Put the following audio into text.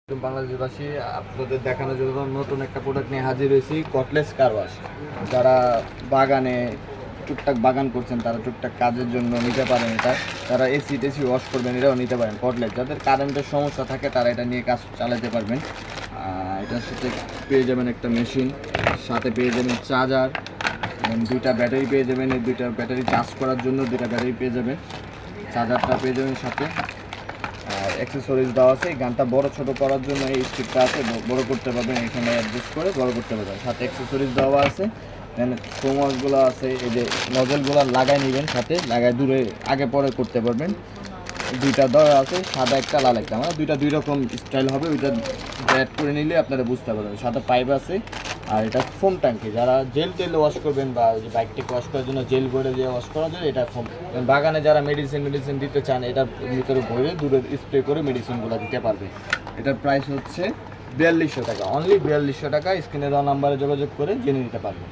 বাংলাদেশবাসী, আপনাদের দেখানোর জন্য নতুন একটা প্রোডাক্ট নিয়ে হাজির হয়েছি, কটলেস কার ওয়াশ। যারা বাগানে টুকটাক বাগান করছেন, তারা টুকটাক কাজের জন্য নিতে পারেন এটা। তারা এসি টেসি ওয়াশ করবেন, এটাও নিতে পারেন কটলেস। যাদের কারেন্টের সমস্যা থাকে তারা এটা নিয়ে কাজ চালাতে পারবেন। এটার সাথে পেয়ে যাবেন একটা মেশিন, সাথে পেয়ে যাবেন চার্জার, দুইটা ব্যাটারি পেয়ে যাবেন। এই দুইটা ব্যাটারি চার্জ করার জন্য দুইটা ব্যাটারি পেয়ে যাবেন, চার্জারটা পেয়ে যাবেন সাথে। আর অ্যাক্সেসরিজ দেওয়া আছে। এই গানটা বড় ছোট করার জন্য এই স্টিকটা আছে, বড় করতে পারবেন, এখানে অ্যাডজাস্ট করে বড় করতে পারবেন। সাথে অ্যাক্সেসরিজ দেওয়া আছে, দেন ফোমওয়াশগুলো আছে। এই যে নজলগুলো লাগাই নেবেন, সাথে লাগাই দূরে আগে পরে করতে পারবেন। দুইটা দেওয়া আছে, সাদা একটা লাল একটা, মানে দুই রকম স্টাইল হবে। ওইটা অ্যাড করে নিলে আপনারা বুঝতে পারবেন। সাদা পাইপ আছে। আর এটা ফোম ট্যাঙ্কি, যারা জেল টেল ওয়াশ করবেন বা বাইকটাকে ওয়াশ করার জন্য জেল ভরে দিয়ে ওয়াশ করার জন্য এটা ফোম। বাগানে যারা মেডিসিন দিতে চান, এটার ভিতরে ভরে দূরে স্প্রে করে মেডিসিনগুলো দিতে পারবে। এটার প্রাইস হচ্ছে 4200 টাকা, অনলি 4200 টাকা। স্ক্রিনে দেওয়া নাম্বারে যোগাযোগ করে জেনে নিতে পারবেন।